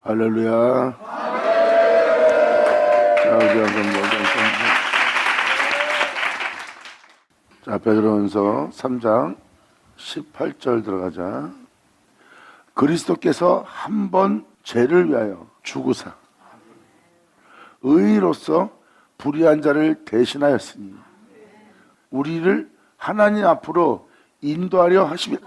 할렐루야. 자, 우리 한번 자, 베드로전서 3장 18절 들어가자. 그리스도께서 한 번 죄를 위하여 죽으사 의인으로서 불의한 자를 대신하였으니 우리를 하나님 앞으로 인도하려 하십니다.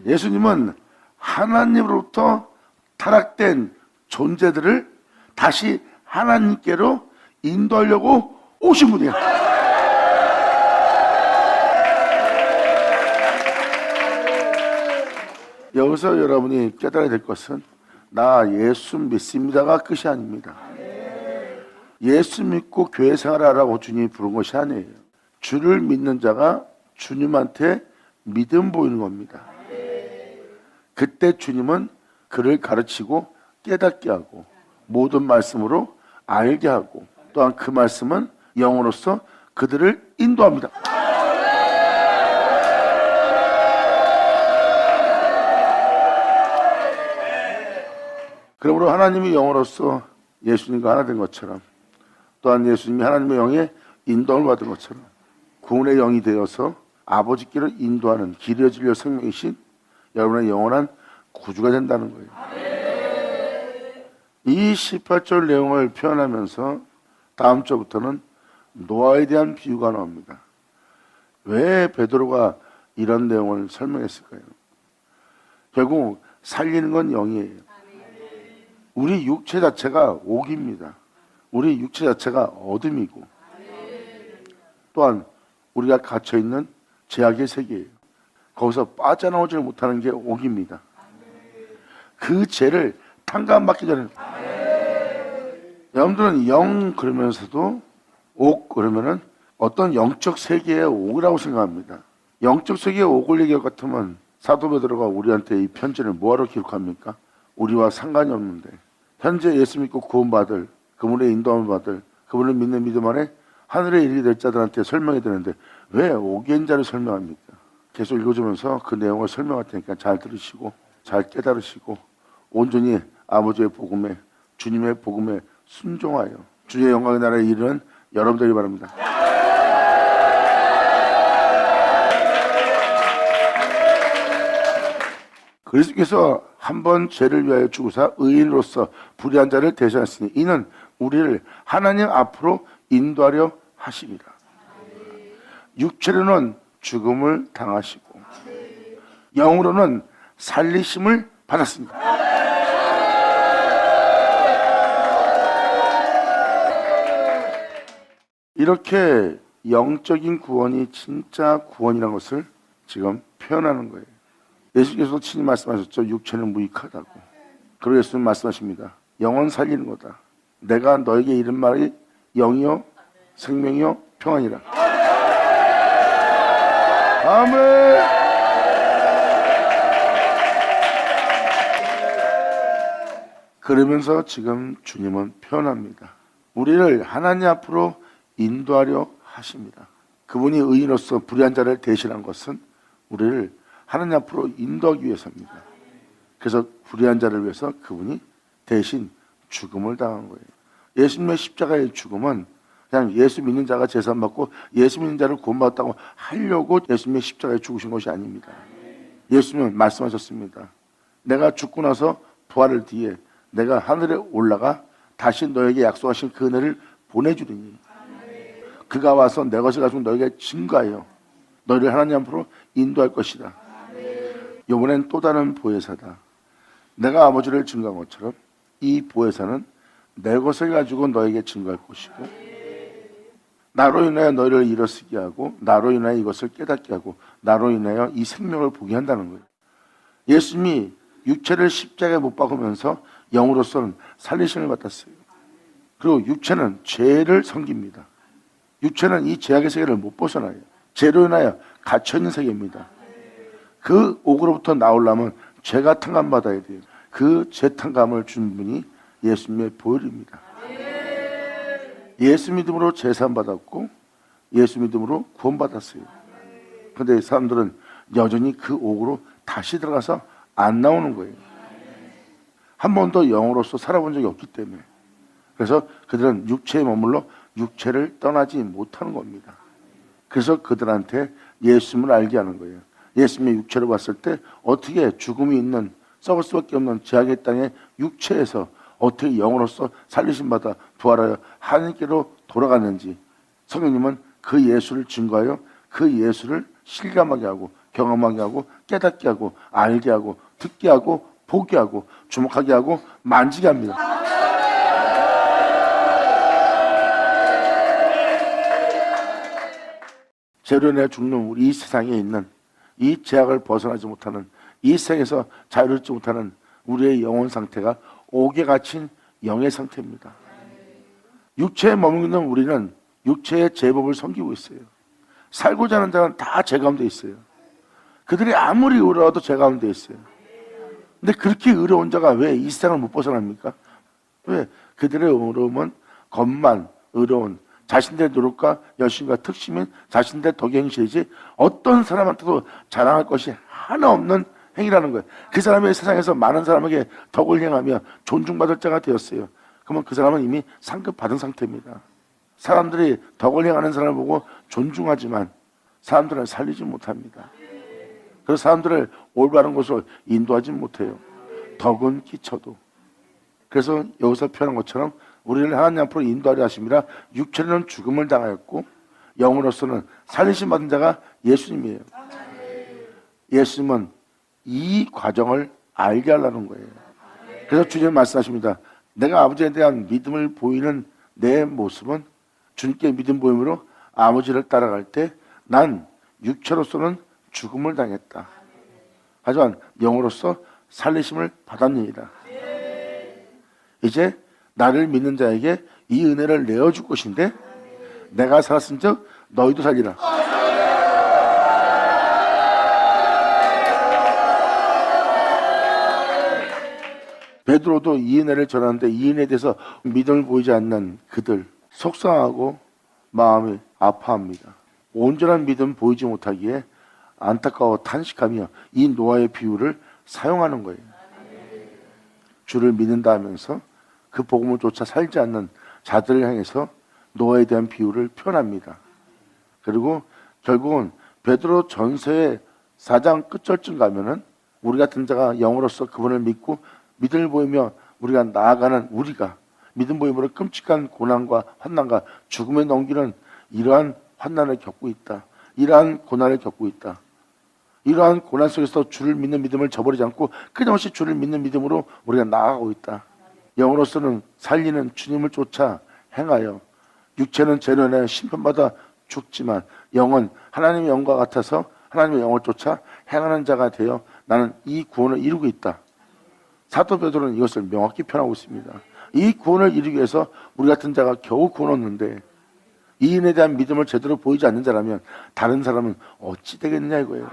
예수님은 하나님으로부터 타락된 존재들을 다시 하나님께로 인도하려고 오신 분이야. 여기서 여러분이 깨달아야 될 것은 나 예수 믿습니다가 끝이 아닙니다. 예수 믿고 교회 생활하라고 주님이 부른 것이 아니에요. 주를 믿는 자가 주님한테 믿음 보이는 겁니다. 그때 주님은 그를 가르치고 깨닫게 하고 모든 말씀으로 알게 하고 또한 그 말씀은 영으로서 그들을 인도합니다. 그러므로 하나님이 영으로서 예수님과 하나 된 것처럼 또한 예수님이 하나님의 영에 인도를 받은 것처럼 구원의 영이 되어서 아버지께로 인도하는 길이어 진리의 생명이신 여러분의 영원한 구주가 된다는 거예요. 이 18절 내용을 표현하면서 다음 주부터는 노아에 대한 비유가 나옵니다. 왜 베드로가 이런 내용을 설명했을까요? 결국 살리는 건 영이에요. 우리 육체 자체가 옥입니다. 우리 육체 자체가 어둠이고 또한 우리가 갇혀있는 죄악의 세계예요. 거기서 빠져나오지 못하는 게 옥입니다. 그 죄를 탕감받기 전에 여러분들은 영 그러면서도 옥 그러면은 어떤 영적 세계의 옥이라고 생각합니다. 영적 세계의 옥을 얘기할 것 같으면 사도 베드로가 우리한테 이 편지를 뭐하러 기록합니까? 우리와 상관이 없는데 현재 예수 믿고 구원받을 그분의 인도함을 받을 그분을 믿는 믿음 안에 하늘에 이르게 될 자들한테 설명해야 되는데 왜 옥의 인자를 설명합니까? 계속 읽어주면서 그 내용을 설명할 테니까 잘 들으시고 잘 깨달으시고 온전히 아버지의 복음에 주님의 복음에 순종하여 주의 영광의 나라에 이르는 여러분들이 바랍니다. 그리스도께서 한 번 죄를 위하여 죽으사 의인으로서 불의한 자를 대신하시니 이는 우리를 하나님 앞으로 인도하려 하심이라. 육체로는 죽음을 당하시고 영으로는 살리심을 받았습니다. 이렇게 영적인 구원이 진짜 구원이라는 것을 지금 표현하는 거예요. 예수께서 친히 말씀하셨죠. 육체는 무익하다고. 그리고 예수님 말씀하십니다. 영은 살리는 거다. 내가 너에게 이른 말이 영이요 생명이요 평안이라. 아멘. 그러면서 지금 주님은 표현합니다. 우리를 하나님 앞으로 인도하려 하십니다. 그분이 의인으로서 불의한 자를 대신한 것은 우리를 하나님 앞으로 인도하기 위해서입니다. 그래서 불의한 자를 위해서 그분이 대신 죽음을 당한 거예요. 예수님의 십자가의 죽음은 그냥 예수 믿는 자가 제사받고 예수 믿는 자를 구원받았다고 하려고 예수님의 십자가에 죽으신 것이 아닙니다. 예수님은 말씀하셨습니다. 내가 죽고 나서 부활을 뒤에 내가 하늘에 올라가 다시 너에게 약속하신 그 은혜를 보내주리니 그가 와서 내 것을 가지고 너에게 증거하여 너희를 하나님 앞으로 인도할 것이다. 이번엔 또 다른 보혜사다. 내가 아버지를 증거한 것처럼 이 보혜사는 내 것을 가지고 너에게 증거할 것이고 나로 인하여 너희를 일어서게 하고 나로 인하여 이것을 깨닫게 하고 나로 인하여 이 생명을 보게 한다는 거예요. 예수님이 육체를 십자가에 못 박으면서 영으로서는 살리심을 받았어요. 그리고 육체는 죄를 섬깁니다. 육체는 이 죄악의 세계를 못 벗어나요. 죄로 인하여 갇혀있는 세계입니다. 그 옥으로부터 나오려면 죄가 탕감받아야 돼요. 그 죄 탕감을 준 분이 예수님의 보혈입니다. 예수 믿음으로 제사함 받았고 예수 믿음으로 구원받았어요. 그런데 사람들은 여전히 그 옥으로 다시 들어가서 안 나오는 거예요. 한 번도 영으로서 살아본 적이 없기 때문에. 그래서 그들은 육체에 머물러 육체를 떠나지 못하는 겁니다. 그래서 그들한테 예수님을 알게 하는 거예요. 예수님의 육체를 봤을 때 어떻게 죽음이 있는 썩을 수밖에 없는 죄악의 땅의 육체에서 어떻게 영으로서 살리심 받아 부활하여 하나님께로 돌아갔는지 성령님은 그 예수를 증거하여 그 예수를 실감하게 하고 경험하게 하고 깨닫게 하고 알게 하고 듣게 하고 보게 하고 주목하게 하고 만지게 합니다. 죄로 인해 죽는 우리 이 세상에 있는 이 죄악을 벗어나지 못하는 이 세상에서 자유롭지 못하는 우리의 영혼 상태가 옥에 갇힌 영의 상태입니다. 육체에 머무는 우리는 육체의 제법을 섬기고 있어요. 살고자 하는 자는 다 죄 가운데 있어요. 그들이 아무리 의로워도 죄 가운데 있어요. 근데 그렇게 의로운 자가 왜 이 세상을 못 벗어납니까? 왜? 그들의 의로움은 겉만 의로운 자신들의 노력과 열심과 특심인 자신들의 덕의 행실이지 어떤 사람한테도 자랑할 것이 하나 없는 행위라는 거예요. 그 사람이 세상에서 많은 사람에게 덕을 행하며 존중받을 자가 되었어요. 그러면 그 사람은 이미 상급 받은 상태입니다. 사람들이 덕을 행하는 사람을 보고 존중하지만 사람들은 살리지 못합니다. 그래서 사람들을 올바른 곳으로 인도하지 못해요. 덕은 끼쳐도. 그래서 여기서 표현한 것처럼 우리를 하나님 앞으로 인도하려 하심이라 육체로는 죽음을 당하였고 영으로서는 살리심 받은 자가 예수님이에요. 예수님은 이 과정을 알게 하려는 거예요. 그래서 주님 말씀하십니다. 내가 아버지에 대한 믿음을 보이는 내 모습은 주님께 믿음 보임으로 아버지를 따라갈 때 난 육체로서는 죽음을 당했다. 하지만 영으로서 살리심을 받았느니라. 이제 나를 믿는 자에게 이 은혜를 내어줄 것인데 내가 살았은즉 너희도 살리라. 베드로도 이 은혜를 전하는데 이 은혜에 대해서 믿음을 보이지 않는 그들 속상하고 마음이 아파합니다. 온전한 믿음 보이지 못하기에 안타까워 탄식하며 이 노아의 비유를 사용하는 거예요. 주를 믿는다 하면서 그 복음을 쫓아 살지 않는 자들을 향해서 노아에 대한 비유를 표현합니다. 그리고 결국은 베드로 전서의 4장 끝절쯤 가면은 우리 같은 자가 영으로서 그분을 믿고 믿음을 보이며 우리가 나아가는 우리가 믿음 보임으로 끔찍한 고난과 환난과 죽음에 넘기는 이러한 환난을 겪고 있다. 이러한 고난을 겪고 있다. 이러한 고난 속에서 주를 믿는 믿음을 저버리지 않고 끊임없이 주를 믿는 믿음으로 우리가 나아가고 있다. 영으로서는 살리는 주님을 쫓아 행하여 육체는 죄로 인해 심판받아 죽지만 영은 하나님의 영과 같아서 하나님의 영을 쫓아 행하는 자가 되어 나는 이 구원을 이루고 있다. 사도 베드로는 이것을 명확히 표현하고 있습니다. 이 구원을 이루기 위해서 우리 같은 자가 겨우 구원 얻는데 이 인에 대한 믿음을 제대로 보이지 않는 자라면 다른 사람은 어찌 되겠느냐 이거예요.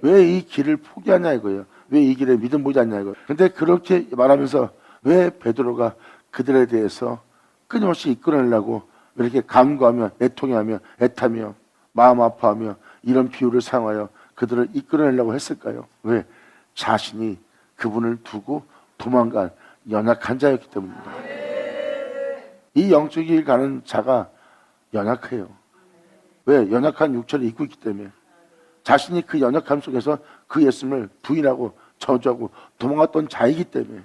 왜 이 길을 포기하냐 이거예요. 왜 이 길에 믿음 보이지 않냐 이거예요. 그런데 그렇게 말하면서 왜 베드로가 그들에 대해서 끊임없이 이끌어내려고 이렇게 간구하며 애통해하며 애타며 마음 아파하며 이런 비유를 사용하여 그들을 이끌어내려고 했을까요? 왜? 자신이 그분을 두고 도망간 연약한 자였기 때문입니다. 이 영적 길 가는 자가 연약해요. 왜? 연약한 육체를 입고 있기 때문에. 자신이 그 연약함 속에서 그 예수님을 부인하고 저주하고 도망갔던 자이기 때문에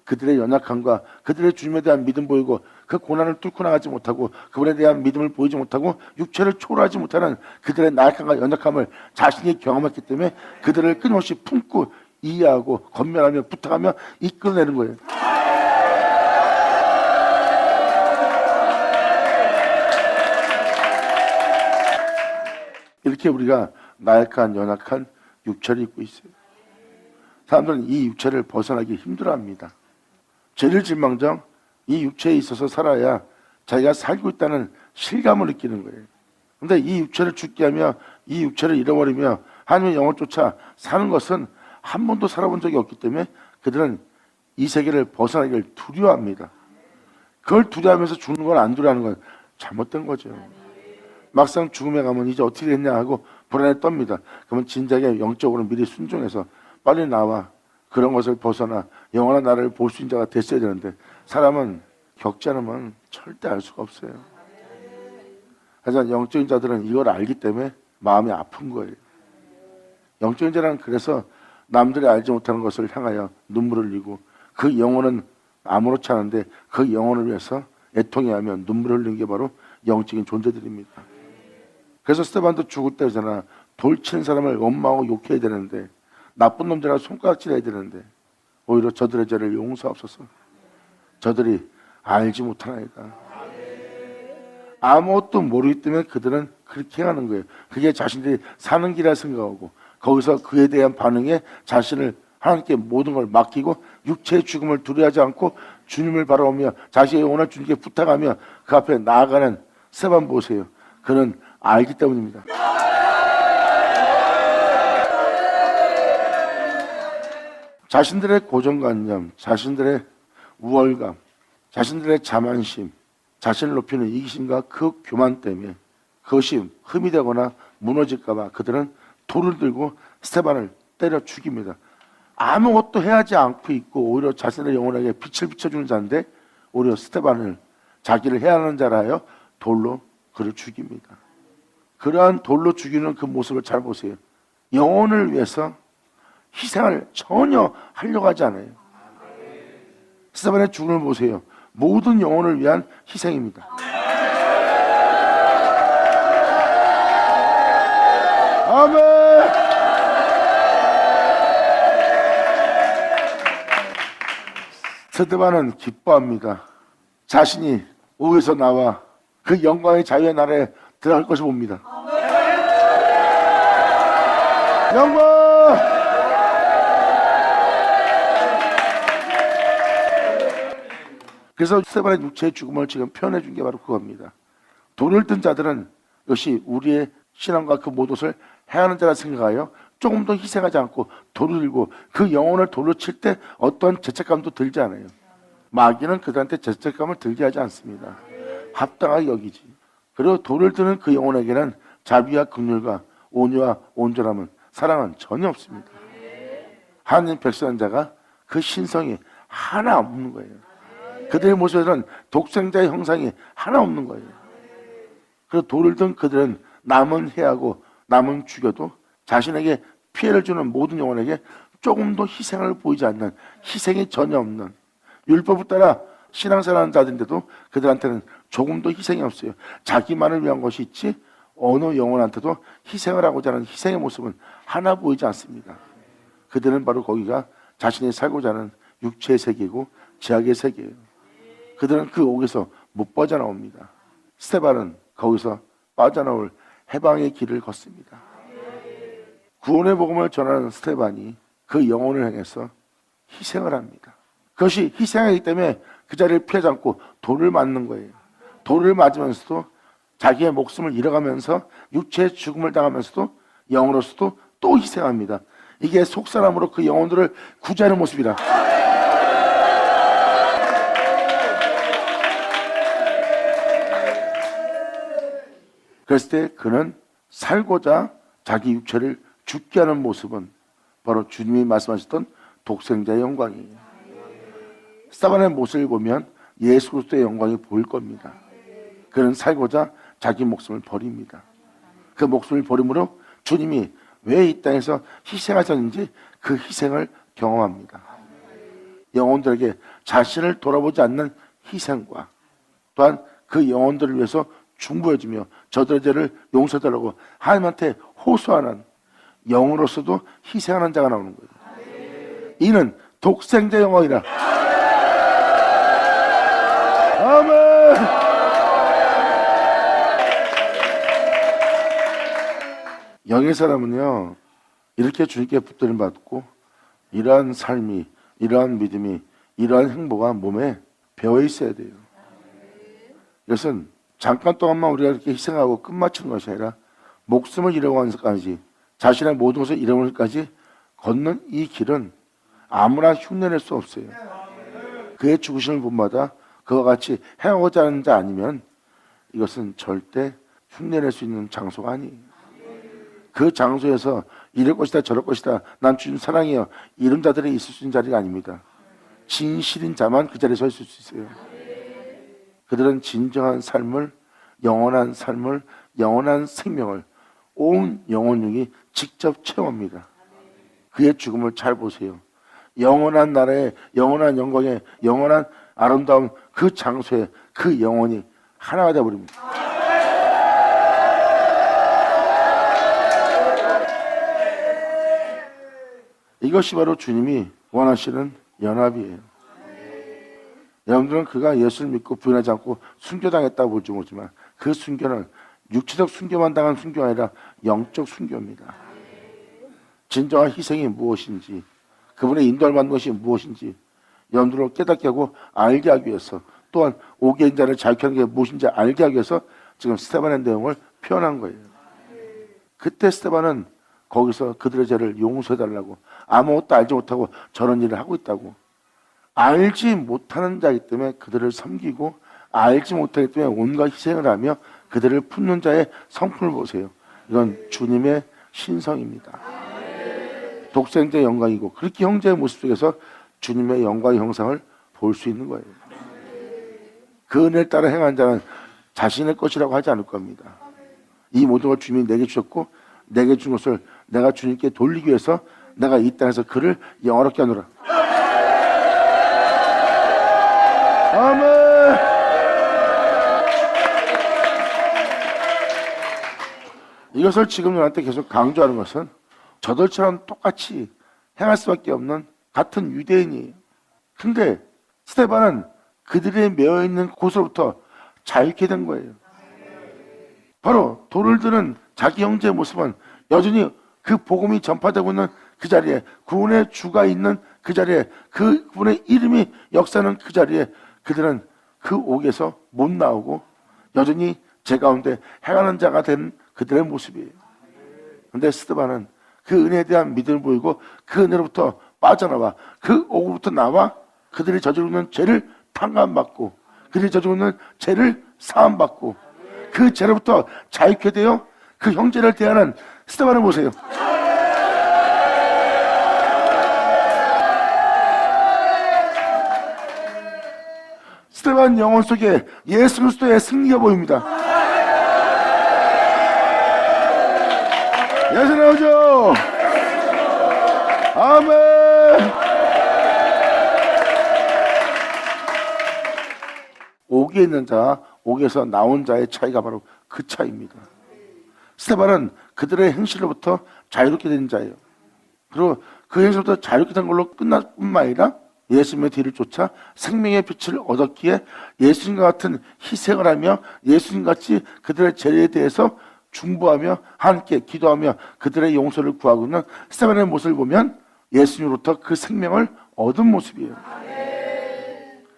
그들의 연약함과 그들의 주님에 대한 믿음 보이고 그 고난을 뚫고 나가지 못하고 그분에 대한 믿음을 보이지 못하고 육체를 초월하지 못하는 그들의 나약함과 연약함을 자신이 경험했기 때문에 그들을 끊임없이 품고 이해하고 건면하며 부탁하며 이끌어내는 거예요. 이렇게 우리가 나약한 연약한 육체를 입고 있어요. 사람들은 이 육체를 벗어나기 힘들어합니다. 죄를 질망정 이 육체에 있어서 살아야 자기가 살고 있다는 실감을 느끼는 거예요. 그런데 이 육체를 죽게 하며 이 육체를 잃어버리며 하나님의 영을 쫓아 사는 것은 한 번도 살아본 적이 없기 때문에 그들은 이 세계를 벗어나기를 두려워합니다. 그걸 두려워하면서 죽는 걸 안 두려워하는 건 잘못된 거죠. 막상 죽음에 가면 이제 어떻게 됐냐 하고 불안에 떱니다. 그러면 진작에 영적으로 미리 순종해서 빨리 나와 그런 것을 벗어나 영원한 나라를 볼 수 있는 자가 됐어야 되는데 사람은 겪지 않으면 절대 알 수가 없어요. 하지만 영적인 자들은 이걸 알기 때문에 마음이 아픈 거예요. 영적인 자는 그래서 남들이 알지 못하는 것을 향하여 눈물을 흘리고 그 영혼은 아무렇지 않은데 그 영혼을 위해서 애통해하며 눈물을 흘리는 게 바로 영적인 존재들입니다. 그래서 스테반도 죽을 때잖아. 돌 치는 사람을 원망하고 욕해야 되는데 나쁜 놈들이라 손가락질해야 되는데 오히려 저들의 죄를 용서하옵소서. 저들이 알지 못하나이다. 아무것도 모르기 때문에 그들은 그렇게 행하는 거예요. 그게 자신들이 사는 길이라 생각하고 거기서 그에 대한 반응에 자신을 하나님께 모든 걸 맡기고 육체의 죽음을 두려워하지 않고 주님을 바라보며 자신의 영혼을 주님께 부탁하며 그 앞에 나아가는 스테반 보세요. 그는 알기 때문입니다. 자신들의 고정관념, 자신들의 우월감, 자신들의 자만심, 자신을 높이는 이기심과 그 교만 때문에 그것이 흠이 되거나 무너질까 봐 그들은 돌을 들고 스테반을 때려 죽입니다. 아무것도 해하지 않고 있고 오히려 자신의 영혼에게 빛을 비춰주는 자인데 오히려 스테반을 자기를 해하는 자라 하여 돌로 그를 죽입니다. 그러한 돌로 죽이는 그 모습을 잘 보세요. 영혼을 위해서 희생을 전혀 하려고 하지 않아요. 스테반의 죽음을 보세요. 모든 영혼을 위한 희생입니다. 아멘. 스테반은 기뻐합니다. 자신이 오에서 나와 그 영광의 자유의 나라에 들어갈 것을 봅니다. 영광! 그래서 스테반의 육체의 죽음을 지금 표현해 준 게 바로 그겁니다. 돌을 든 자들은 역시 우리의 신앙과 그 모든 것을 해하는 자라 생각하여 조금 더 희생하지 않고 돌을 들고 그 영혼을 돌로 칠 때 어떤 죄책감도 들지 않아요. 마귀는 그들한테 죄책감을 들게 하지 않습니다. 합당하게 여기지. 그리고 돌을 드는 그 영혼에게는 자비와 긍휼과 온유와 온전함은 사랑은 전혀 없습니다. 하나님 백성한 자가 그 신성이 하나 없는 거예요. 그들의 모습에는 독생자의 형상이 하나 없는 거예요. 그리고 돌을 든 그들은 남은 해하고 남은 죽여도 자신에게 피해를 주는 모든 영혼에게 조금도 희생을 보이지 않는, 희생이 전혀 없는, 율법을 따라 신앙생활하는 자들인데도 그들한테는 조금도 희생이 없어요. 자기만을 위한 것이 있지 어느 영혼한테도 희생을 하고자 하는 희생의 모습은 하나 보이지 않습니다. 그들은 바로 거기가 자신이 살고자 하는 육체의 세계이고 죄악의 세계예요. 그들은 그 옥에서 못 빠져나옵니다. 스테반은 거기서 빠져나올 해방의 길을 걷습니다. 구원의 복음을 전하는 스테반이 그 영혼을 향해서 희생을 합니다. 그것이 희생하기 때문에 그 자리를 피하지 않고 돌을 맞는 거예요. 돌을 맞으면서도 자기의 목숨을 잃어가면서 육체의 죽음을 당하면서도 영으로서도 또 희생합니다. 이게 속사람으로 그 영혼들을 구제하는 모습이라. 그랬을 때 그는 살고자 자기 육체를 죽게 하는 모습은 바로 주님이 말씀하셨던 독생자의 영광이에요. 스테반의 모습을 보면 예수 그리스도의 영광이 보일 겁니다. 그는 살고자 자기 목숨을 버립니다. 그 목숨을 버림으로 주님이 왜 이 땅에서 희생하셨는지 그 희생을 경험합니다. 영혼들에게 자신을 돌아보지 않는 희생과 또한 그 영혼들을 위해서 중보해주며 저들의 죄를 용서해달라고 하나님한테 호소하는 영으로서도 희생하는 자가 나오는 거예요. 이는 독생자 영광이라. 아멘. 영의 사람은요 이렇게 주님께 붙들림 받고 이러한 삶이, 이러한 믿음이, 이러한 행보가 몸에 배어 있어야 돼요. 이것은 잠깐 동안만 우리가 이렇게 희생하고 끝마치는 것이 아니라 목숨을 잃어가면서까지 자신의 모든 것을 잃어버리기까지 걷는 이 길은 아무나 흉내낼 수 없어요. 그의 죽으심을 본마다 그와 같이 행하고자 하는 자 아니면 이것은 절대 흉내낼 수 있는 장소가 아니에요. 그 장소에서 이럴 것이다 저럴 것이다 난 주님 사랑해요 이런 자들이 있을 수 있는 자리가 아닙니다. 진실인 자만 그 자리에 서 있을 수 있어요. 그들은 진정한 삶을, 영원한 삶을, 영원한 생명을 온 영혼육이 직접 체험합니다. 그의 죽음을 잘 보세요. 영원한 나라에, 영원한 영광에, 영원한 아름다운 그 장소에 그 영혼이 하나가 되어버립니다. 이것이 바로 주님이 원하시는 연합이에요. 여러분들은 그가 예수를 믿고 부인하지 않고 순교당했다고 볼지 모르지만 그 순교는 육체적 순교만 당한 순교가 아니라 영적 순교입니다. 진정한 희생이 무엇인지, 그분의 인도를 받는 것이 무엇인지 여러분들을 깨닫게 하고 알게 하기 위해서, 또한 오게 인 자를 자유케 하는 게 무엇인지 알게 하기 위해서 지금 스데반의 내용을 표현한 거예요. 그때 스데반은 거기서 그들의 죄를 용서해달라고, 아무것도 알지 못하고 저런 일을 하고 있다고, 알지 못하는 자이기 때문에 그들을 섬기고 알지 못하기 때문에 온갖 희생을 하며 그들을 품는 자의 성품을 보세요. 이건 주님의 신성입니다. 독생자의 영광이고, 그렇게 형제의 모습 속에서 주님의 영광의 형상을 볼 수 있는 거예요. 그 은혜를 따라 행한 자는 자신의 것이라고 하지 않을 겁니다. 이 모든 걸 주님이 내게 주셨고 내게 준 것을 내가 주님께 돌리기 위해서 내가 이 땅에서 그를 영화롭게 하노라. 아멘. 이것을 지금 저한테 계속 강조하는 것은 저들처럼 똑같이 행할 수밖에 없는 같은 유대인이에요. 근데 스데반은 그들의 매어있는 곳으로부터 자유케 된 거예요. 바로 돌을 드는 자기 형제의 모습은 여전히 그 복음이 전파되고 있는 그 자리에, 구원의 주가 있는 그 자리에, 그분의 이름이 역사하는 그 자리에 그들은 그 옥에서 못 나오고 여전히 제 가운데 행하는 자가 된 그들의 모습이에요. 그런데 스데반은 그 은혜에 대한 믿음을 보이고 그 은혜로부터 빠져나와 그 옥으로부터 나와 그들이 저지르고 있는 죄를 탕감받고 그들이 저지르고 있는 죄를 사함받고 그 죄로부터 자유케 되어 그 형제를 대하는 스데반을 보세요. 스데반 영혼 속에 예수 그리스도의 승리가 보입니다. 예수 나오죠. 아멘. 옥에 있는 자, 옥에서 나온 자의 차이가 바로 그 차이입니다. 스데반은 그들의 행실로부터 자유롭게 된 자예요. 그리고 그 행실로부터 자유롭게 된 걸로 끝날 뿐만 아니라 예수님의 뒤를 쫓아 생명의 빛을 얻었기에 예수님과 같은 희생을 하며 예수님같이 그들의 죄에 대해서 중보하며 함께 기도하며 그들의 용서를 구하고 있는 스데반의 모습을 보면 예수님으로부터 그 생명을 얻은 모습이에요.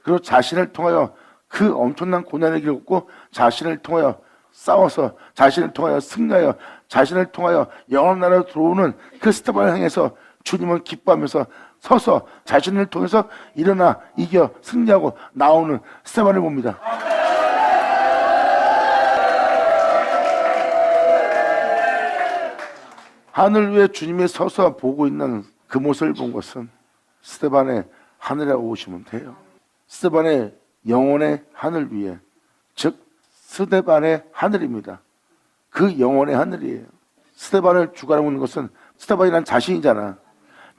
그리고 자신을 통하여 그 엄청난 고난을 겪고 자신을 통하여 싸워서 자신을 통하여 승리하여 자신을 통하여 영원한 나라로 들어오는 그 스데반을 향해서 주님은 기뻐하면서 서서 자신을 통해서 일어나 이겨 승리하고 나오는 스데반을 봅니다. 하늘 위에 주님이 서서 보고 있는 그 모습을 본 것은 스데반의 하늘이라고 보시면 돼요. 스데반의 영혼의 하늘 위에, 즉 스데반의 하늘입니다. 그 영혼의 하늘이에요. 스데반을 주관하고 있는 것은 스데반이란 자신이잖아.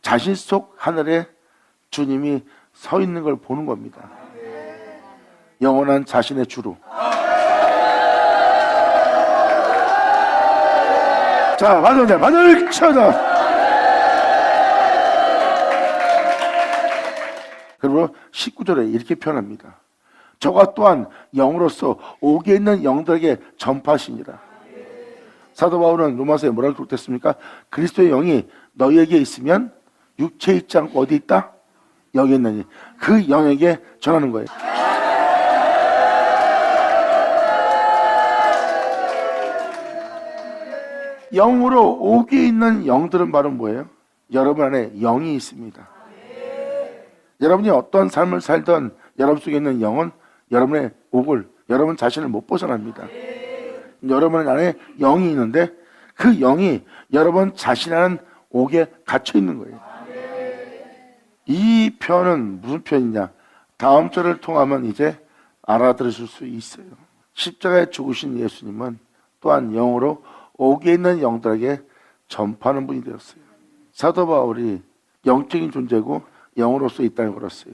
자신 속 하늘에 주님이 서 있는 걸 보는 겁니다. 영원한 자신의 주로. 자, 바늘 쳐다. 그리고 19절에 이렇게 표현합니다. 저가 또한 영으로서 옥에 있는 영들에게 전파하시니라. 사도 바울은 로마서에 뭐라고 기록됐습니까? 그리스도의 영이 너희에게 있으면 육체에 있지 않고 어디 있다? 여기 있느니 그 영에게 전하는 거예요. 영으로 옥에 있는 영들은 바로 뭐예요? 여러분 안에 영이 있습니다. 여러분이 어떤 삶을 살던 여러분 속에 있는 영은 여러분의 옥을, 여러분 자신을 못 벗어납니다. 여러분 안에 영이 있는데 그 영이 여러분 자신하는 옥에 갇혀 있는 거예요. 이 표현은 무슨 표현이냐? 다음 절을 통하면 이제 알아들으실 수 있어요. 십자가에 죽으신 예수님은 또한 영으로 옥에 있는 영들에게 전파하는 분이 되었어요. 사도 바울이 영적인 존재고 영으로서 이 땅에 걸었어요.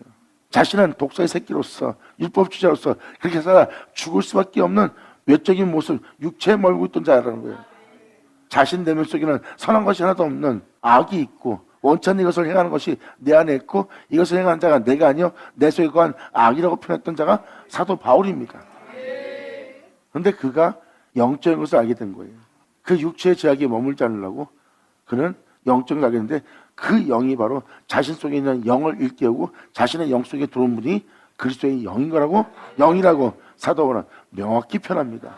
자신은 독사의 새끼로서 율법주의자로서 그렇게 살아 죽을 수밖에 없는 외적인 모습, 육체에 멀고 있던 자라는 거예요. 자신 내면 속에는 선한 것이 하나도 없는 악이 있고 원천 이것을 행하는 것이 내 안에 있고 이것을 행하는 자가 내가 아니요 내 속에 거한 악이라고 표현했던 자가 사도 바울입니다. 그런데 그가 영적인 것을 알게 된 거예요. 그 육체의 제약에 머물지 않으려고 그는 영적인 걸 알게 됐는데 그 영이 바로 자신 속에 있는 영을 일깨우고 자신의 영 속에 들어온 분이 그리스도의 영인 거라고 영이라고 사도 바울은 명확히 표현합니다.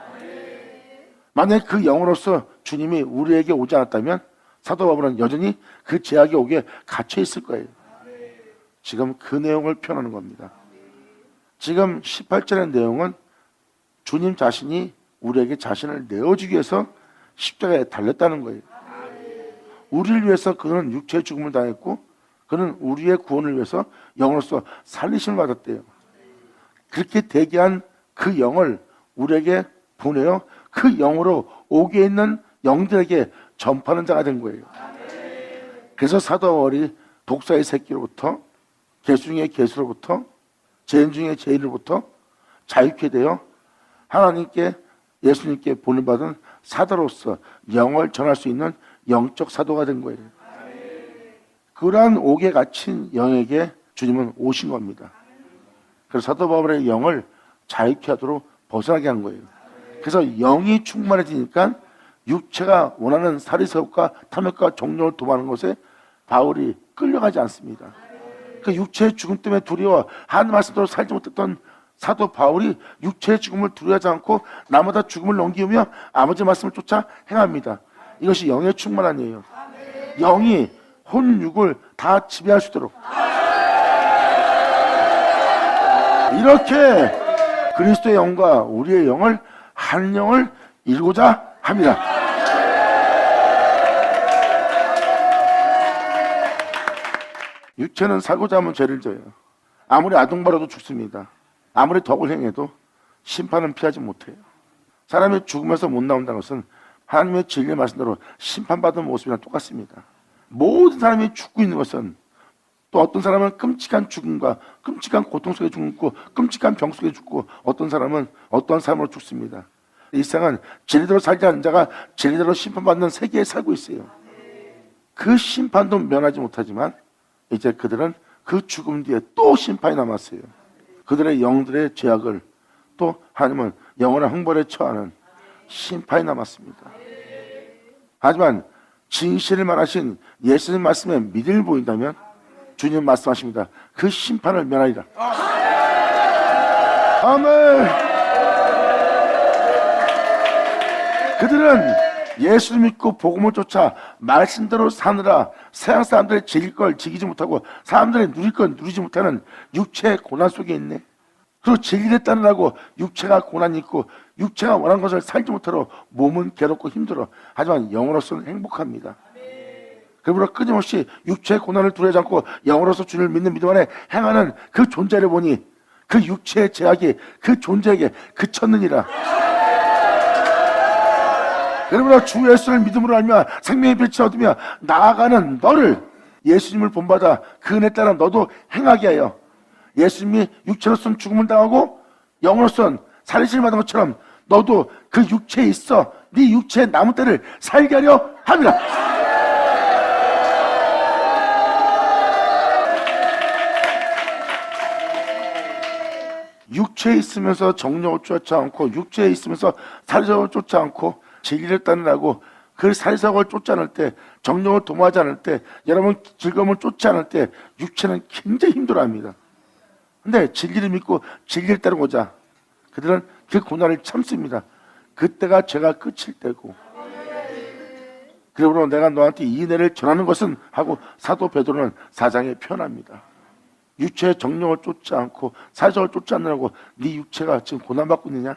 만약에 그 영으로서 주님이 우리에게 오지 않았다면 사도 바울은 여전히 그 제약의 옥에 갇혀 있을 거예요. 지금 그 내용을 표현하는 겁니다. 지금 18절의 내용은 주님 자신이 우리에게 자신을 내어주기 위해서 십자가에 달렸다는 거예요. 우리를 위해서 그는 육체의 죽음을 당했고 그는 우리의 구원을 위해서 영으로서 살리심을 받았대요. 그렇게 대기한 그 영을 우리에게 보내어 그 영으로 옥에 있는 영들에게 전파하는 자가 된 거예요. 그래서 사도 바울이 독사의 새끼로부터 개수 중의 개수로부터 죄인 중의 죄인으로부터 자유케 되어 하나님께 예수님께 보내받은 사도로서 영을 전할 수 있는 영적 사도가 된 거예요. 그러한 옥에 갇힌 영에게 주님은 오신 겁니다. 그래서 사도 바울의 영을 자유케 하도록 벗어나게 한 거예요. 그래서 영이 충만해지니까 육체가 원하는 사리새욕과 탐욕과 정욕을 도모하는 것에 바울이 끌려가지 않습니다. 그 육체의 죽음 때문에 두려워 한 말씀대로 살지 못했던 사도 바울이 육체의 죽음을 두려워하지 않고 나마다 죽음을 넘기며 아버지 말씀을 쫓아 행합니다. 이것이 영의 충만함이에요. 영이 혼육을 다 지배할 수 있도록 이렇게 그리스도의 영과 우리의 영을 한 영을 이루고자 합니다. 육체는 살고자 하면 죄를 져요. 아무리 아동바라도 죽습니다. 아무리 덕을 행해도 심판은 피하지 못해요. 사람이 죽으면서 못 나온다는 것은 하나님의 진리의 말씀대로 심판받은 모습이랑 똑같습니다. 모든 사람이 죽고 있는 것은 또 어떤 사람은 끔찍한 죽음과 끔찍한 고통 속에 죽고 끔찍한 병 속에 죽고 어떤 사람은 어떠한 삶으로 죽습니다. 이 세상은 진리대로 살지 않는 자가 진리대로 심판받는 세계에 살고 있어요. 그 심판도 면하지 못하지만 이제 그들은 그 죽음 뒤에 또 심판이 남았어요. 그들의 영들의 죄악을 또 하나님은 영원한 형벌에 처하는 심판이 남았습니다. 하지만 진실을 말하신 예수님 말씀에 믿음을 보인다면 주님 말씀하십니다. 그 심판을 면하리라. 아멘. 그들은 예수를 믿고 복음을 쫓아 말씀대로 사느라 세상 사람들이 즐길 걸 즐기지 못하고 사람들이 누릴 걸 누리지 못하는 육체의 고난 속에 있네. 그리고 즐기려 따르라고 육체가 고난이 있고 육체가 원하는 것을 살지 못하러 몸은 괴롭고 힘들어. 하지만 영으로서는 행복합니다. 그러므로 끊임없이 육체의 고난을 두려워하지 않고 영으로서 주를 믿는 믿음 안에 행하는 그 존재를 보니 그 육체의 제약이 그 존재에게 그쳤느니라. 그러므로 주 예수를 믿음으로 알며 생명의 빛을 얻으며 나아가는 너를 예수님을 본받아 그 은혜 따라 너도 행하게 하여 예수님이 육체로서는 죽음을 당하고 영으로서는 살리심을 받은 것처럼 너도 그 육체에 있어 네 육체의 남은 때를 살게 하려 함이라. 육체에 있으면서 정욕을 쫓지 않고 육체에 있으면서 사리새욕을 쫓지 않고 진리를 따르라고 그 사리새욕을 쫓지 않을 때 정욕을 도모하지 않을 때 여러분 즐거움을 쫓지 않을 때 육체는 굉장히 힘들어합니다. 근데 진리를 믿고 진리를 따르고자 그들은 그 고난을 참습니다. 그때가 죄가 끝일 때고 그러므로 내가 너한테 이 은혜를 전하는 것은 하고 사도 베드로는 4장에 표현합니다. 육체의 정욕을 쫓지 않고 사리새욕을 쫓지 않느라고 네 육체가 지금 고난받고 있느냐?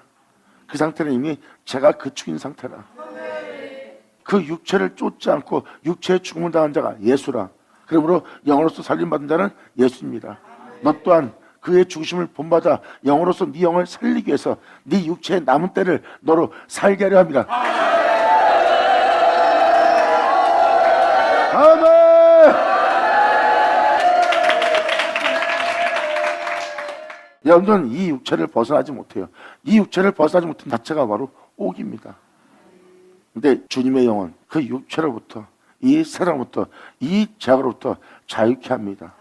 그 상태는 이미 죄가 그축인 상태라. 그 육체를 쫓지 않고 육체의 죽음을 당한 자가 예수라. 그러므로 영으로서 살림받은 자는 예수입니다. 너 또한 그의 죽으심을 본받아 영으로서 네 영을 살리기 위해서 네 육체의 남은 때를 너로 살게 하려 합니다. 아멘. 여러분들은 이 육체를 벗어나지 못해요. 이 육체를 벗어나지 못한 자체가 바로 옥입니다. 근데 주님의 영은 그 육체로부터, 이 세상부터, 이 죄악으로부터 자유케 합니다.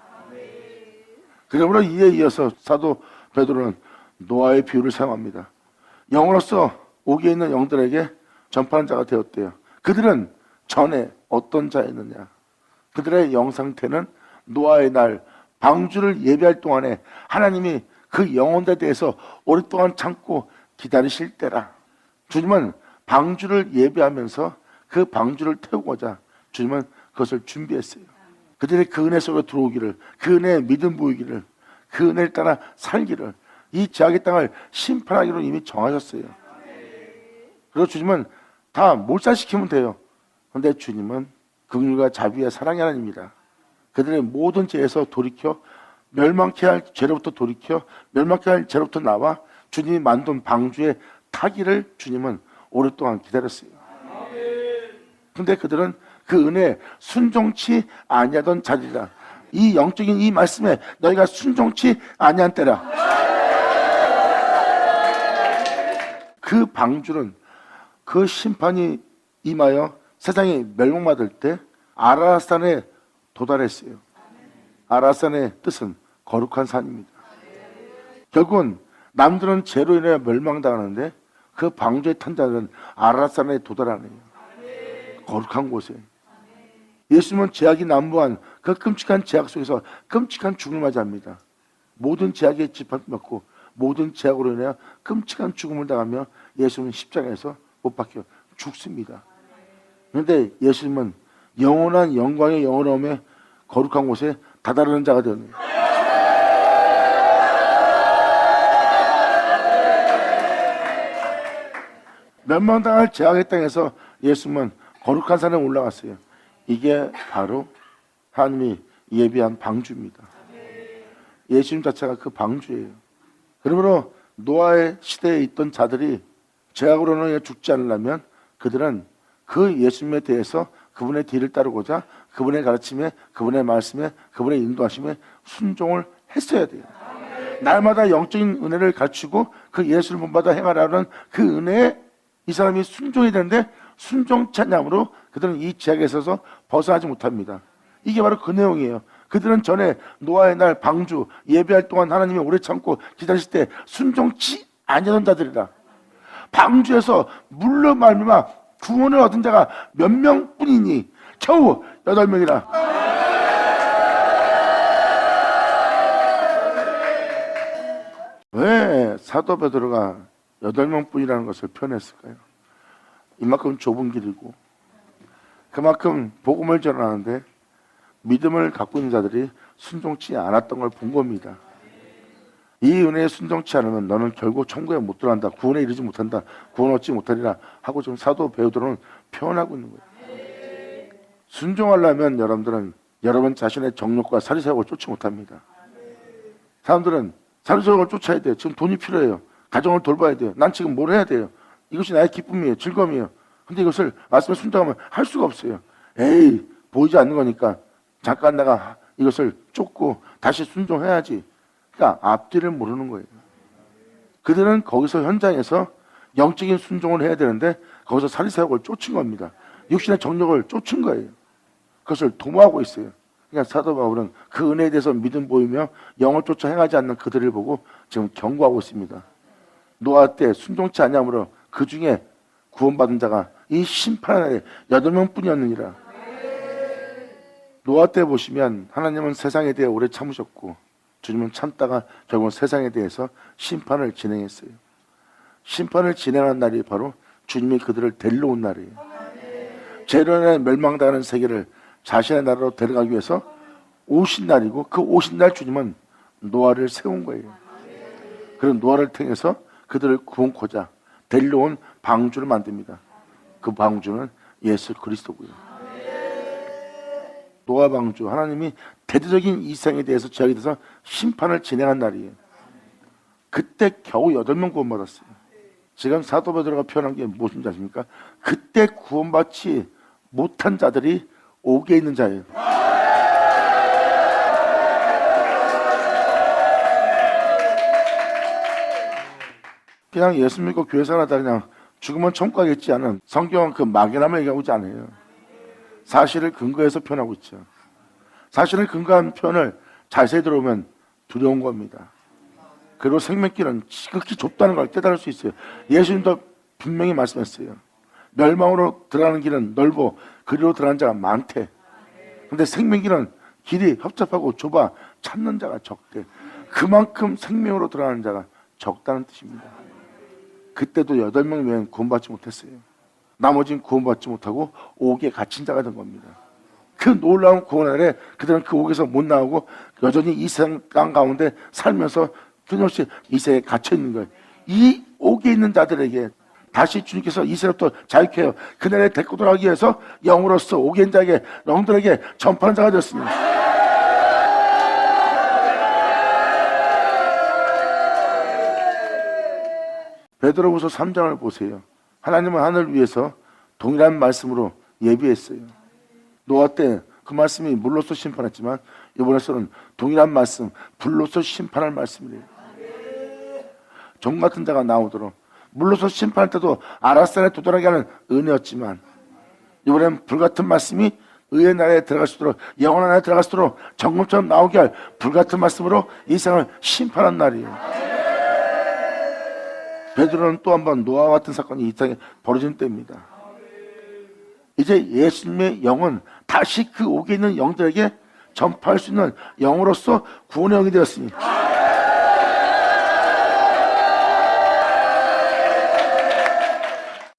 그러므로 이에 이어서 사도 베드로는 노아의 비유를 사용합니다. 영으로서 옥에 있는 영들에게 전파하는 자가 되었대요. 그들은 전에 어떤 자였느냐? 그들의 영 상태는 노아의 날 방주를 예비할 동안에 하나님이 그 영혼들에 대해서 오랫동안 참고 기다리실 때라. 주님은 방주를 예비하면서 그 방주를 태우고자 주님은 그것을 준비했어요. 그들이 그 은혜 속에 들어오기를, 그 은혜에 믿음 보이기를, 그 은혜를 따라 살기를, 이 죄악의 땅을 심판하기로 이미 정하셨어요. 그리고 주님은 다 몰살시키면 돼요. 그런데 주님은 긍휼과 자비와 사랑의 하나님입니다. 그들의 모든 죄에서 돌이켜 멸망케 할 죄로부터 돌이켜 멸망케 할 죄로부터 나와 주님이 만든 방주에 타기를 주님은 오랫동안 기다렸어요. 그런데 그들은 그 은혜에 순종치 아니하던 자들이라. 이 영적인 이 말씀에 너희가 순종치 아니한 때라. 그 방주는 그 심판이 임하여 세상이 멸망받을 때 아라산에 도달했어요. 아라산의 뜻은 거룩한 산입니다. 결국은 남들은 죄로 인해 멸망당하는데 그 방주에 탄 자들은 아라산에 도달하네요. 거룩한 곳에. 예수님은 죄악이 난무한 그 끔찍한 죄악 속에서 끔찍한 죽음을 맞이합니다. 모든 죄악에 짓밟고 모든 죄악으로 인해 끔찍한 죽음을 당하며 예수님은 십자가에서 못 박혀 죽습니다. 그런데 예수님은 영원한 영광의 영원함에 거룩한 곳에 다다르는 자가 되었네요. 멸망당할 죄악의 땅에서 예수님은 거룩한 산에 올라갔어요. 이게 바로 하나님이 예비한 방주입니다. 예수님 자체가 그 방주예요. 그러므로 노아의 시대에 있던 자들이 죄악으로는 죽지 않으려면 그들은 그 예수님에 대해서 그분의 뒤를 따르고자 그분의 가르침에, 그분의 말씀에, 그분의 인도하심에 순종을 했어야 돼요. 날마다 영적인 은혜를 갖추고 그 예수를 본받아 행하라는 그 은혜에 이 사람이 순종이 되는데 순종치 않으므로 그들은 이 죄악에 있어서 벗어나지 못합니다. 이게 바로 그 내용이에요. 그들은 전에 노아의 날 방주 예배할 동안 하나님이 오래 참고 기다리실 때 순종치 아니하던 자들이라. 방주에서 물로 말미암아 구원을 얻은 자가 몇 명뿐이니 겨우 8명이라. 왜 사도 베드로가 8명뿐이라는 것을 표현했을까요? 이만큼 좁은 길이고 그만큼 복음을 전하는데 믿음을 갖고 있는 자들이 순종치 않았던 걸 본 겁니다. 이 은혜에 순종치 않으면 너는 결국 천국에 못 들어간다. 구원에 이르지 못한다. 구원 얻지 못하리라 하고 지금 사도 베드로는 표현하고 있는 거예요. 순종하려면 여러분들은 여러분 자신의 정욕과 사리사욕을 쫓지 못합니다. 사람들은 사리사욕을 쫓아야 돼요. 지금 돈이 필요해요. 가정을 돌봐야 돼요. 난 지금 뭘 해야 돼요. 이것이 나의 기쁨이에요. 즐거움이에요. 근데 이것을 말씀에 순종하면 할 수가 없어요. 에이, 보이지 않는 거니까 잠깐 내가 이것을 쫓고 다시 순종해야지. 그러니까 앞뒤를 모르는 거예요. 그들은 거기서 현장에서 영적인 순종을 해야 되는데 거기서 사리사욕을 쫓은 겁니다. 육신의 정욕을 쫓은 거예요. 그것을 도모하고 있어요. 그러니까 사도 바울은 그 은혜에 대해서 믿음 보이며 영을 쫓아 행하지 않는 그들을 보고 지금 경고하고 있습니다. 노아 때 순종치 아니하므로 그 중에 구원받은 자가 이 심판의 날에 8명뿐이었느니라. 노아 때 보시면 하나님은 세상에 대해 오래 참으셨고 주님은 참다가 결국 세상에 대해서 심판을 진행했어요. 심판을 진행한 날이 바로 주님이 그들을 데리러 온 날이에요. 죄로 인해 멸망당하는 세계를 자신의 나라로 데려가기 위해서 오신 날이고 그 오신 날 주님은 노아를 세운 거예요. 그런 노아를 통해서 그들을 구원코자 데리러 온 방주를 만듭니다. 그 방주는 예수 그리스도고요. 노아 방주, 하나님이 대대적인 이 세상에 대해서 죄악에 대해서 심판을 진행한 날이에요. 그때 겨우 8명 구원받았어요. 지금 사도 베드로가 표현한 게 무엇인지 아십니까? 그때 구원받지 못한 자들이 옥에 있는 자예요. 그냥 예수 믿고 교회 생활하다 그냥 죽으면 천국 가겠지 않은, 성경은 그 막연함을 얘기하고 있지 않아요. 사실을 근거해서 표현하고 있죠. 사실을 근거한 표현을 자세히 들어보면 두려운 겁니다. 그리고 생명길은 지극히 좁다는 걸 깨달을 수 있어요. 예수님도 분명히 말씀했어요. 멸망으로 들어가는 길은 넓어 그리로 들어가는 자가 많대. 근데 생명길은 길이 협잡하고 좁아 찾는 자가 적대. 그만큼 생명으로 들어가는 자가 적다는 뜻입니다. 그때도 8명 외에는 구원받지 못했어요. 나머지는 구원받지 못하고 옥에 갇힌 자가 된 겁니다. 그 놀라운 구원 아래 그들은 그 옥에서 못 나오고 여전히 이 세상 땅 가운데 살면서 끊임없이 이 세상에 갇혀 있는 거예요. 이 옥에 있는 자들에게 다시 주님께서 이 세상부터 자유케 해요. 그날에 데리고 돌아가기 위해서 영으로서 옥에 있는 자에게, 영들에게 전파하는 자가 되었습니다. 베드로후서 3장을 보세요. 하나님은 하늘 위에서 동일한 말씀으로 예비했어요. 노아 때 그 말씀이 물로서 심판했지만 이번에서는 동일한 말씀, 불로서 심판할 말씀이래요. 종 같은 자가 나오도록. 물로서 심판할 때도 아라산에 도달하게 하는 은혜였지만 이번엔 불같은 말씀이 의의 나라에 들어갈 수 있도록, 영원한 나라에 들어갈 수 있도록 정금처럼 나오게 할 불같은 말씀으로 이 세상을 심판한 날이에요. 베드로는 또 한 번 노아와 같은 사건이 이 땅에 벌어진 때입니다. 이제 예수님의 영은 다시 그 옥에 있는 영들에게 전파할 수 있는 영으로서 구원의 영이 되었으니,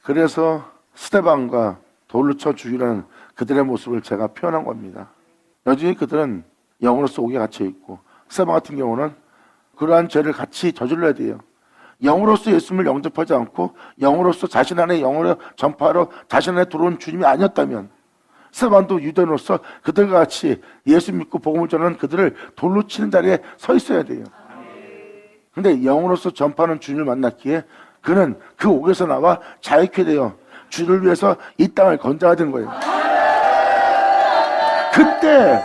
그래서 스데반과 돌로 쳐 죽이라는 그들의 모습을 제가 표현한 겁니다. 여전히 그들은 영으로서 옥에 갇혀 있고, 스데반 같은 경우는 그러한 죄를 같이 저질러야 돼요. 영으로서 예수님을 영접하지 않고 영으로서 자신 안에 영으로 전파하러 자신 안에 들어온 주님이 아니었다면, 스데반도 유대인으로서 그들과 같이 예수 믿고 복음을 전하는 그들을 돌로 치는 자리에 서 있어야 돼요. 근데 영으로서 전파하는 주님을 만났기에 그는 그 옥에서 나와 자유케 되어 주를 위해서 이 땅을 건져야 된 거예요. 그때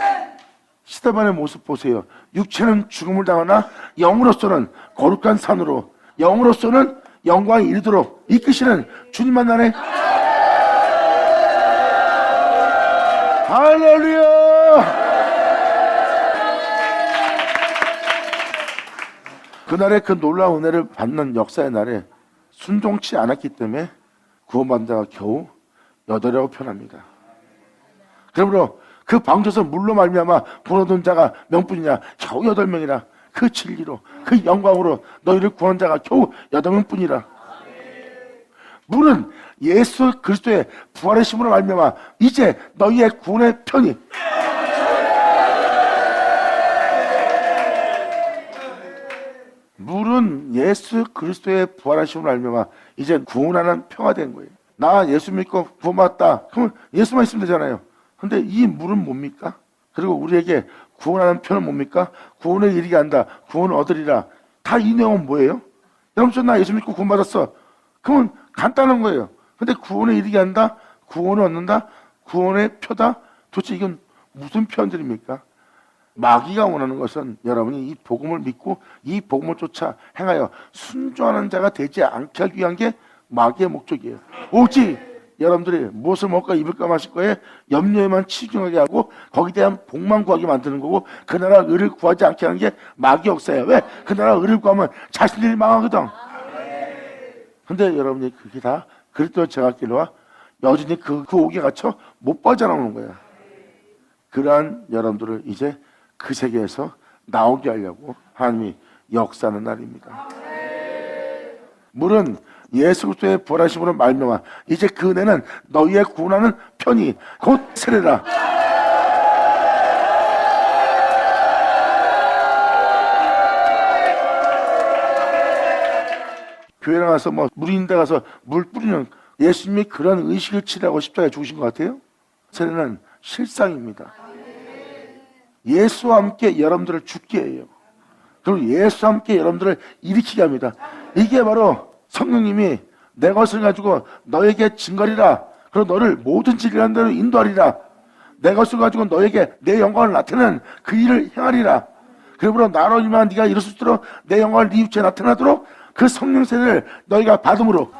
스데반의 모습 보세요. 육체는 죽음을 당하나 영으로서는 거룩한 산으로, 영으로서는 영광이 이르도록 이끄시는 주님 만나네. 할렐루야. 그날의 그 놀라운 은혜를 받는 역사의 날에 순종치 않았기 때문에 구원받은 자가 겨우 8이라고 표현합니다. 그러므로 그 방주에서 물로 말미암아 구원 얻은 자가 명뿐이냐, 겨우 8명이라. 그 진리로, 그 영광으로 너희를 구한 자가 겨우 8명뿐이라. 물은 예수 그리스도의 부활의 힘으로 말미암아 이제 너희의 구원의 편이, 물은 예수 그리스도의 부활의 힘으로 말미암아 이제 구원하는 표가 된 거예요. 나 예수 믿고 구원받았다. 그러면 예수만 있으면 되잖아요. 근데 이 물은 뭡니까? 그리고 우리에게 구원하는 표는 뭡니까? 구원을 이르게 한다, 구원을 얻으리라. 다 이 내용은 뭐예요? 여러분, 나 예수 믿고 구원받았어. 그러면 간단한 거예요. 근데 구원을 이르게 한다, 구원을 얻는다, 구원의 표다. 도대체 이건 무슨 표현들입니까? 마귀가 원하는 것은 여러분이 이 복음을 믿고 이 복음을 쫓아 행하여 순종하는 자가 되지 않게 하기 위한 게 마귀의 목적이에요. 오직 여러분들이 무엇을 먹을까 입을까 마실 거에 염려에만 치중하게 하고 거기에 대한 복만 구하게 만드는 거고, 그 나라 의를 구하지 않게 하는 게 마귀 역사예요. 왜? 그 나라 의를 구하면 자신들이 망하거든. 근데 여러분이 그게 다 그리스도의 제각기로와 여전히 그 옥에 갇혀 못 빠져나오는 거야. 그러한 여러분들을 이제 그 세계에서 나오게 하려고 하나님이 역사하는 날입니다. 물은 예수 그리스도의 부활하심으로 말미암아 이제 그 은혜는 너희의 구원하는 편이 곧 세례라. 교회 나가서 물이 있는 데 가서 물 뿌리는 예수님이 그런 의식을 치라고 십자가에 죽으신 것 같아요? 세례는 실상입니다. 예수와 함께 여러분들을 죽게 해요. 그리고 예수와 함께 여러분들을 일으키게 합니다. 이게 바로 성령님이 내 것을 가지고 너에게 증거리라. 그리고 너를 모든 진리한 대로 인도하리라. 내 것을 가지고 너에게 내 영광을 나타내는 그 일을 행하리라. 그러므로 나로 인하여 네가 이룰 수 있도록 내 영광을 네 육체에 나타나도록 그 성령 세례를 너희가 받음으로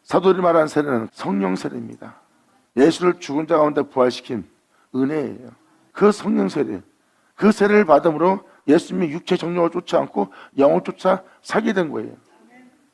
사도들이 말하는 세례는 성령 세례입니다. 예수를 죽은 자 가운데 부활시킨 은혜예요. 그 성령 세례, 그 세례를 받음으로 예수님이 육체 정욕을 쫓지 않고 영을 쫓아 살게 된 거예요.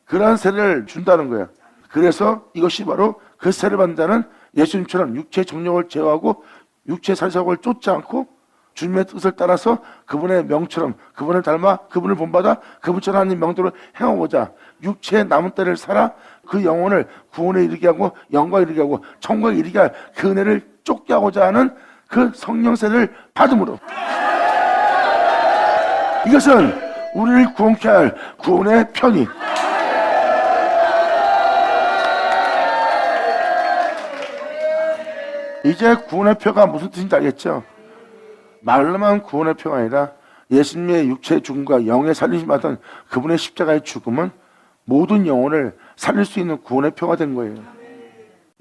그러한 세례를 준다는 거예요. 그래서 이것이 바로 그 세례 받는 자는 예수님처럼 육체 정욕을 제어하고 육체 살사욕을 쫓지 않고 주님의 뜻을 따라서 그분의 명처럼 그분을 닮아 그분을 본받아 그분처럼 하나님 명도를 행하고자 육체의 남은 때를 살아 그 영혼을 구원에 이르게 하고 영광에 이르게 하고 천국에 이르게 할 그 은혜를 쫓게 하고자 하는 그 성령 세례를 받음으로 이것은 우리를 구원케 할 구원의 편이 이제 구원의 표가 무슨 뜻인지 알겠죠? 말로만 구원의 표가 아니라 예수님의 육체의 죽음과 영의 살리심 받은 그분의 십자가의 죽음은 모든 영혼을 살릴 수 있는 구원의 표가 된 거예요.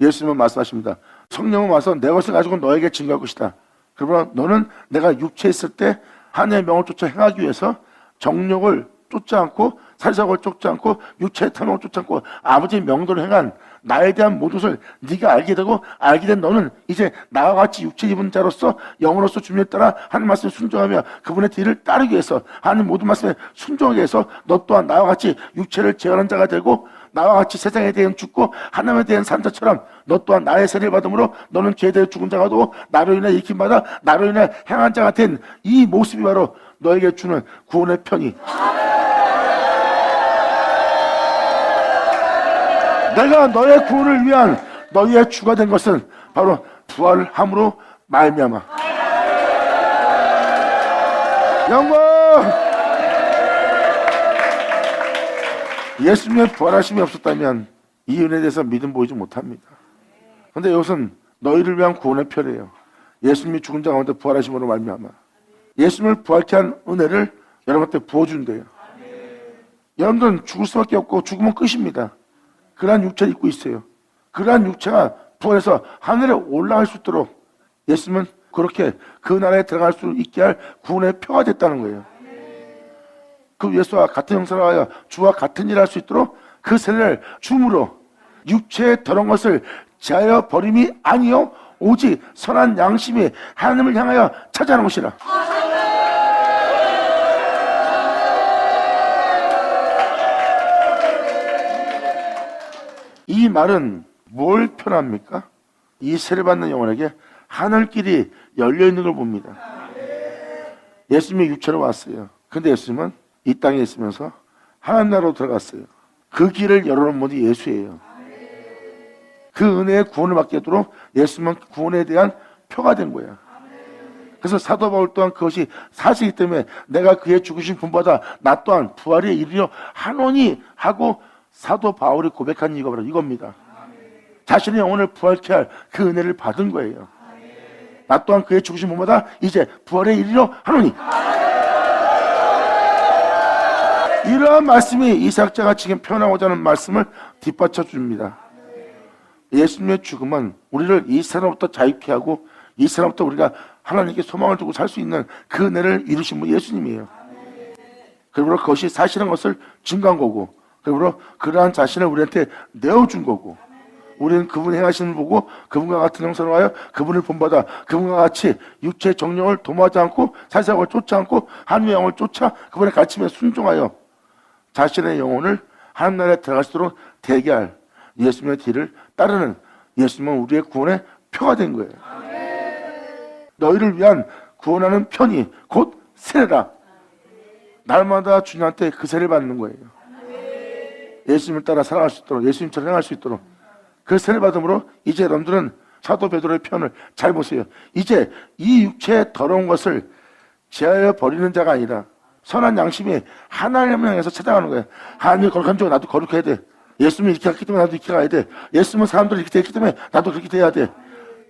예수님은 말씀하십니다. 성령은 와서 내 것을 가지고 너에게 증거할 것이다. 그러나 너는 내가 육체에 있을 때 하나님의 명을 쫓아 행하기 위해서 정욕을 쫓지 않고 살사욕을 쫓지 않고 육체의 탐욕을 쫓지 않고 아버지의 명도를 행한 나에 대한 모든 것을 네가 알게 되고 알게 된 너는 이제 나와 같이 육체 입은 자로서 영으로서 주님에 따라 하나님 말씀에 순종하며 그분의 뒤를 따르기 위해서 하나님 모든 말씀에 순종하기 위해서 너 또한 나와 같이 육체를 제어하는 자가 되고 나와 같이 세상에 대해 죽고 하나님에 대한 산 자처럼 너 또한 나의 세례를 받음으로 너는 죄에 대해 죽은 자가 되고 나로 인해 일으킴받아 나로 인해 행한 자가 된 이 모습이 바로 너에게 주는 구원의 편이 내가 너의 구원을 위한 너희의 주가 된 것은 바로 부활함으로 말미암아 영광 예수님의 부활하심이 없었다면 이 은혜에 대해서 믿음 보이지 못합니다. 그런데 이것은 너희를 위한 구원의 편이에요. 예수님이 죽은 자 가운데 부활하심으로 말미암아 예수님을 부활케 한 은혜를 여러분한테 부어준대요. 여러분들은 죽을 수밖에 없고 죽으면 끝입니다. 그러한 육체를 입고 있어요. 그러한 육체가 부활해서 하늘에 올라갈 수 있도록 예수님은 그렇게 그 나라에 들어갈 수 있게 할 구원의 표가 됐다는 거예요. 그 예수와 같은 형상을 하여 주와 같은 일을 할 수 있도록 그 세례를 줌으로 육체의 더러운 것을 제하여 버림이 아니요 오직 선한 양심이 하나님을 향하여 찾아가는 것이라. 이 말은 뭘 표현합니까? 이 세례받는 영혼에게 하늘길이 열려있는 걸 봅니다. 예수님이 육체로 왔어요. 근데 예수님은 이 땅에 있으면서 하나님 나라로 들어갔어요. 그 길을 열어놓은 분이 예수예요. 그 은혜의 구원을 받게 하도록 예수님은 구원에 대한 표가 된 거야. 그래서 사도 바울 또한 그것이 사실이기 때문에 내가 그의 죽으신 분보다 나 또한 부활에 이르려 하노니 하고 사도 바울이 고백한 이유가 바로 이겁니다. 자신의 영혼을 부활케 할 그 은혜를 받은 거예요. 나 또한 그의 죽으신 분보다 이제 부활에 이르려 하노니. 이러한 말씀이 이삭자가 지금 표현하고자 하는 말씀을 뒷받쳐 줍니다. 예수님의 죽음은 우리를 이 세상부터 자유케 하고 이 세상부터 우리가 하나님께 소망을 두고 살 수 있는 그 은혜를 이루신 분 예수님이에요. 그러므로 그것이 사실인 것을 증거한 거고 그러므로 그러한 자신을 우리한테 내어준 거고 우리는 그분이 행하시는 걸 보고 그분과 같은 형상으로 하여 그분을 본받아 그분과 같이 육체의 정령을 도모하지 않고 사사욕을 쫓지 않고 하나님의 영을 쫓아 그분의 가르침에 순종하여 자신의 영혼을 하나님 나라에 들어갈 수 있도록 되게 할 예수님의 뒤를 따르는 예수님은 우리의 구원의 표가 된 거예요. 너희를 위한 구원하는 편이 곧 세례라. 날마다 주님한테 그 세례를 받는 거예요. 예수님을 따라 살아갈 수 있도록 예수님처럼 행할 수 있도록 그 세례 받음으로 이제 여러분들은 사도 베드로의 표현을 잘 보세요. 이제 이 육체의 더러운 것을 제하여 버리는 자가 아니라 선한 양심이 하나님을 향해서 찾아가는 거예요. 하나님이 거룩한 줄 나도 거룩해야 돼. 예수님이 이렇게 했기 때문에 나도 이렇게 가야 돼. 예수님은 사람들이 이렇게 됐기 때문에 나도 그렇게 돼야 돼.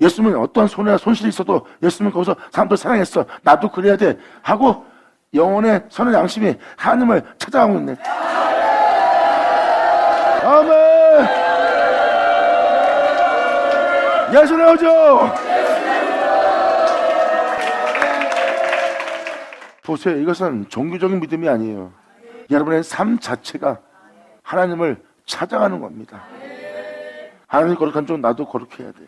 예수님은 어떠한 손해나 손실이 있어도 예수님은 거기서 사람들 사랑했어. 나도 그래야 돼. 하고 영혼의 선한 양심이 하나님을 찾아가고 있네. 아멘. 예수 나오죠. 보세요. 이것은 종교적인 믿음이 아니에요. 여러분의 삶 자체가 하나님을 찾아가는 겁니다. 하나님이 거룩한 적 나도 거룩해야 돼.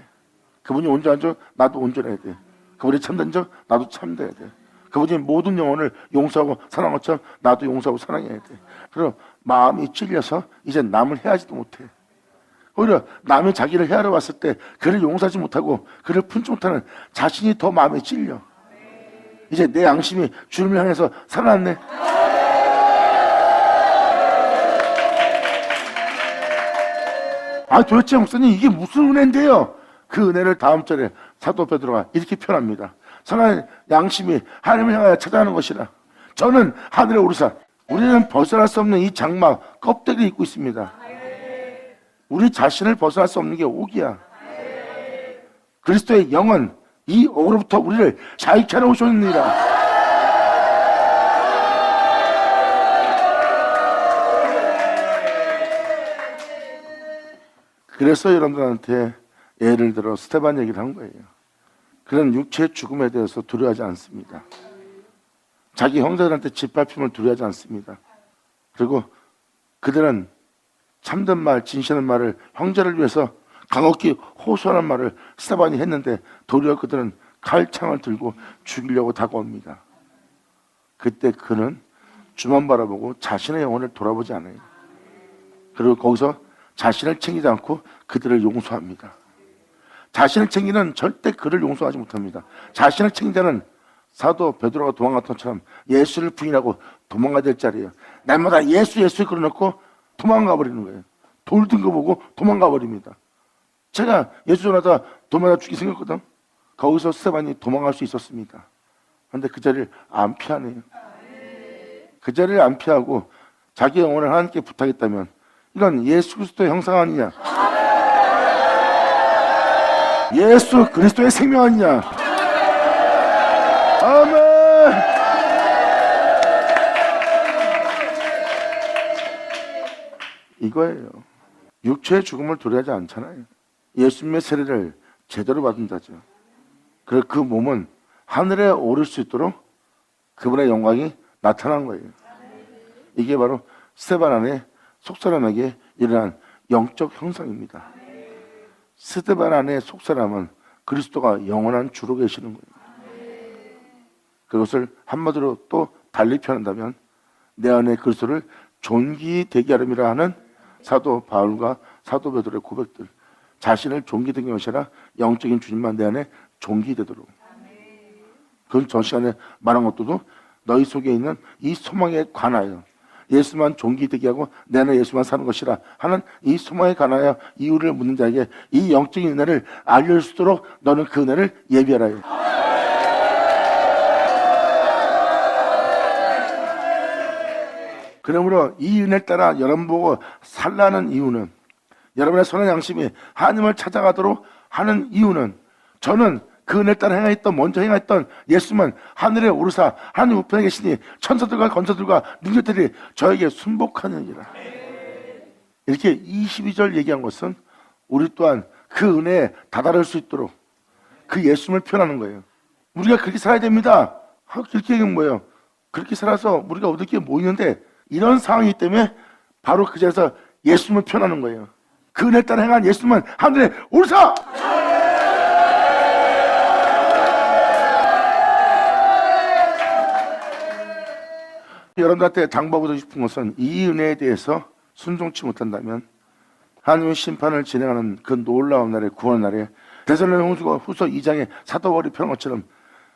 그분이 온전한 적 나도 온전해야 돼. 그분이 참된 적 나도 참돼야 돼. 그분이 모든 영혼을 용서하고 사랑한 것처럼 나도 용서하고 사랑해야 돼. 그럼 마음이 찔려서 이제 남을 해하지도 못해. 오히려 남이 자기를 해하러 왔을 때 그를 용서하지 못하고 그를 품지 못하는 자신이 더 마음에 찔려. 이제 내 양심이 주님을 향해서 살아났네. 아, 도대체 목사님 이게 무슨 은혜인데요? 그 은혜를 다음 절에 사도 베드로가 이렇게 표현합니다. 선한 양심이 하나님을 향하여 찾아가는 것이라. 저는 하늘에 오르사. 우리는 벗어날 수 없는 이 장막 껍데기를 입고 있습니다. 우리 자신을 벗어날 수 없는 게 옥이야. 그리스도의 영은 이 옥으로부터 우리를 자유케 하러 오셨느니라. 그래서 여러분들한테 예를 들어 스테반 얘기를 한 거예요. 그는 육체의 죽음에 대해서 두려워하지 않습니다. 자기 형제들한테 짓밟힘을 두려워하지 않습니다. 그리고 그들은 참된 말, 진실한 말을 형제를 위해서 강없게 호소하는 말을 스테반이 했는데 도리어 그들은 칼창을 들고 죽이려고 다가옵니다. 그때 그는 주만 바라보고 자신의 영혼을 돌아보지 않아요. 그리고 거기서 자신을 챙기지 않고 그들을 용서합니다. 자신을 챙기는 절대 그를 용서하지 못합니다. 자신을 챙기자는 사도 베드로가 도망갔던 것처럼 예수를 부인하고 도망가야 될 자리예요. 날마다 예수 그러놓고 도망가 버리는 거예요. 돌든 거 보고 도망가 버립니다. 제가 예수 전하다 도망가 죽기 생겼거든. 거기서 스테반이 도망갈 수 있었습니다. 그런데 그 자리를 안 피하네요. 그 자리를 안 피하고 자기 영혼을 하나님께 부탁했다면 이건 예수 그리스도의 형상 아니냐? 예수 그리스도의 생명 아니냐? 아멘. 이거예요. 육체의 죽음을 두려워하지 않잖아요. 예수님의 세례를 제대로 받은 자죠. 그래서 그 몸은 하늘에 오를 수 있도록 그분의 영광이 나타난 거예요. 이게 바로 스테반 안에 속사람에게 일어난 영적 형상입니다. 스테반 안에 속사람은 그리스도가 영원한 주로 계시는 거예요. 그것을 한마디로 또 달리 표현한다면 내 안에 그리스도를 존귀히 되게 하름이라 하는 사도 바울과 사도 베드로의 고백들, 자신을 존귀되게 하시라 영적인 주님만 내 안에 존귀되도록. 그건 전 시간에 말한 것도 너희 속에 있는 이 소망에 관하여 예수만 존귀되게 하고 내 안에 예수만 사는 것이라 하는 이 소망에 관하여 이유를 묻는 자에게 이 영적인 은혜를 알릴 수 있도록 너는 그 은혜를 예비하라. 그러므로 이 은혜를 따라 여러분 보고 살라는 이유는, 여러분의 선한 양심이 하나님을 찾아가도록 하는 이유는, 저는 그 은혜를 따라 먼저 행했던 예수님은 하늘에 오르사 하나님 우편에 계시니 천사들과 권사들과 능력들이 저에게 순복하느니라. 이렇게 22절 얘기한 것은 우리 또한 그 은혜에 다다를 수 있도록 그 예수님을 표현하는 거예요. 우리가 그렇게 살아야 됩니다. 그렇게 얘기한 뭐예요? 그렇게 살아서 우리가 얻을 게 뭐 있는데, 이런 상황이기 때문에 바로 그 자리에서 예수님을 표현하는 거예요. 그 은혜를 따라 행한 예수님은 하늘에 오르사! 여러분들한테 당부하고 싶은 것은 이 은혜에 대해서 순종치 못한다면 하나님의 심판을 진행하는 그 놀라운 날에, 구원 날에 데살로니가 후서 2장에 사도 바울이 표현한 것처럼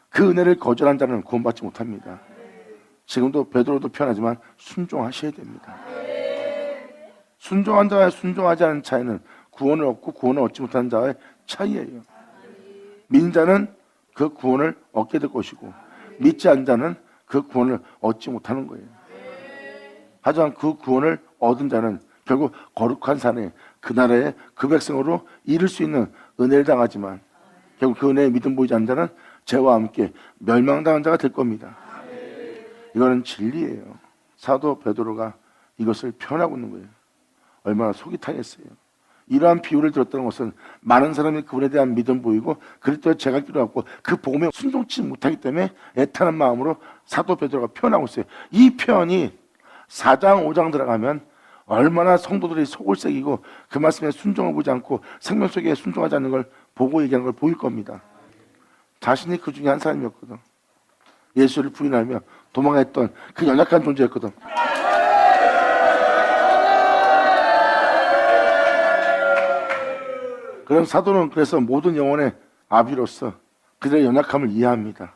그 은혜를 거절한 자는 구원받지 못합니다. 지금도 베드로도 표현하지만 순종하셔야 됩니다. 순종한 자와 순종하지 않은 차이는 구원을 얻고 구원을 얻지 못하는 자의 차이예요. 믿는 자는 그 구원을 얻게 될 것이고 믿지 않는 자는 그 구원을 얻지 못하는 거예요. 하지만 그 구원을 얻은 자는 결국 거룩한 산에 그 나라의 그 백성으로 이룰 수 있는 은혜를 당하지만 결국 그 은혜에 믿음 보이지 않는 자는 죄와 함께 멸망당한 자가 될 겁니다. 이거는 진리예요. 사도 베드로가 이것을 표현하고 있는 거예요. 얼마나 속이 타겠어요. 이러한 비유를 들었다는 것은 많은 사람이 그분에 대한 믿음 보이고 그리스도의 죄가 끼어갖고 그 복음에 순종치 못하기 때문에 애타는 마음으로 사도 베드로가 표현하고 있어요. 이 표현이 4장 5장 들어가면 얼마나 성도들이 속을 새기고 그 말씀에 순종을 보지 않고 생명 속에 순종하지 않는 걸 보고 얘기하는 걸 보일 겁니다. 자신이 그 중에 한 사람이었거든. 예수를 부인하며 도망했던 그 연약한 존재였거든. 그런 사도는 그래서 모든 영혼의 아비로서 그들의 연약함을 이해합니다.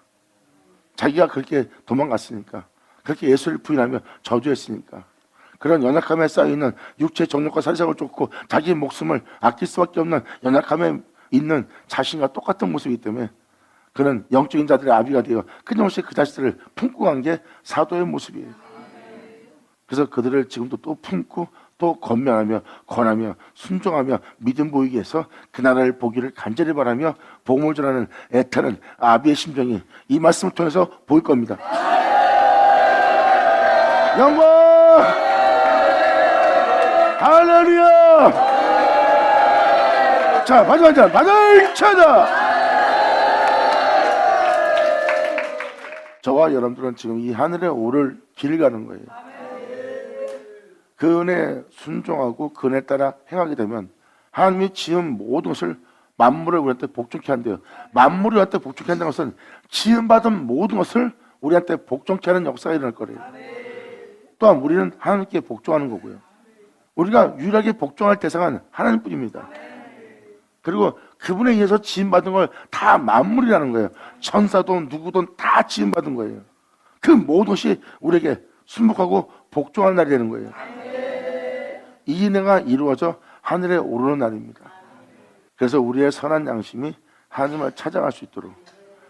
자기가 그렇게 도망갔으니까, 그렇게 예수를 부인하며 저주했으니까, 그런 연약함에 쌓여있는 육체 정욕과 살상을 쫓고 자기의 목숨을 아낄 수밖에 없는 연약함에 있는 자신과 똑같은 모습이기 때문에 그런 영적인 자들의 아비가 되어 끊임없이 그 자식들을 품고 간 게 사도의 모습이에요. 그래서 그들을 지금도 또 품고 또 건면하며 권하며 순종하며 믿음 보이기 위해서 그 나라를 보기를 간절히 바라며 복음을 전하는 애타는 아비의 심정이 이 말씀을 통해서 보일 겁니다. 영광! 할렐루야! 자, 마지막 자, 받을 찾아! 저와 여러분들은 지금 이 하늘에 오를 길을 가는 거예요. 그 은혜에 순종하고 그 은혜에 따라 행하게 되면 하나님이 지은 모든 것을 만물을 우리한테 복종케 한대요. 만물을 우리한테 복종케 한다는 것은 지음받은 모든 것을 우리한테 복종케 하는 역사가 일어날 거래요. 또한 우리는 하나님께 복종하는 거고요. 우리가 유일하게 복종할 대상은 하나님뿐입니다. 그리고 그분에 의해서 지음받은 걸 다 만물이라는 거예요. 천사든 누구든 다 지음받은 거예요. 그 모든 것이 우리에게 순복하고 복종하는 날이 되는 거예요. 이 은혜가 이루어져 하늘에 오르는 날입니다. 그래서 우리의 선한 양심이 하나님을 찾아갈 수 있도록,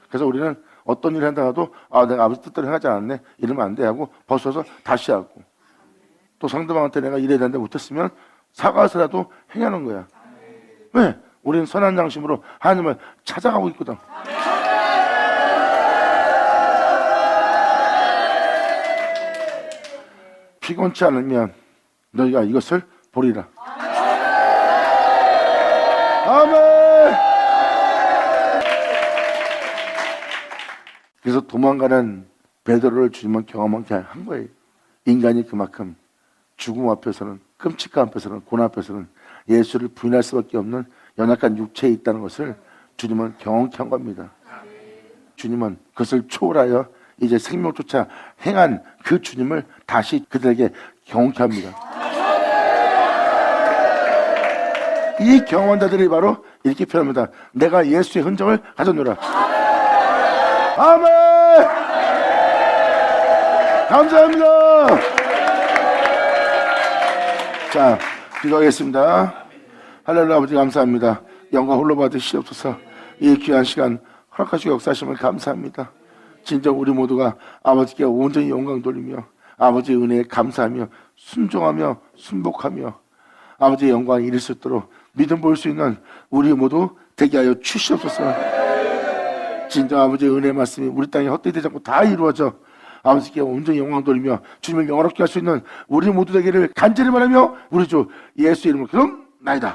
그래서 우리는 어떤 일을 한다가도 내가 아버지 뜻대로 행하지 않았네 이러면 안 돼 하고 벗어서 다시 하고, 또 상대방한테 내가 이래야 되는데 못했으면 사과해서라도 행하는 거야. 왜? 우리는 선한 양심으로 하나님을 찾아가고 있거든. 피곤치 않으면 너희가 이것을 보리라. 아멘. 그래서 도망가는 베드로를 주님은 경험하게 한 거예요. 인간이 그만큼 죽음 앞에서는, 끔찍한 앞에서는, 고난 앞에서는 예수를 부인할 수밖에 없는 연약한 육체에 있다는 것을 주님은 경험케 한 겁니다. 주님은 그것을 초월하여 이제 생명조차 행한 그 주님을 다시 그들에게 경험케 합니다. 이 경험한 자들이 바로 이렇게 표현합니다. 내가 예수의 흔적을 가졌노라. 아멘. 감사합니다. 자, 기도하겠습니다. 할렐루야. 아버지 감사합니다. 영광 홀로 받으시옵소서. 이 귀한 시간 허락하시고 역사하심을 감사합니다. 진정 우리 모두가 아버지께 온전히 영광 돌리며 아버지의 은혜에 감사하며 순종하며 순복하며 아버지의 영광이 이룰 수 있도록 믿음 볼 수 있는 우리 모두 되게 하여 주시옵소서. 진정 아버지의 은혜 말씀이 우리 땅에 헛되이 되지 않고 다 이루어져 아버지께 온전히 영광 돌리며 주님을 영화롭게 할 수 있는 우리 모두 되기를 간절히 바라며 우리 주 예수 이름으로 기도나이다.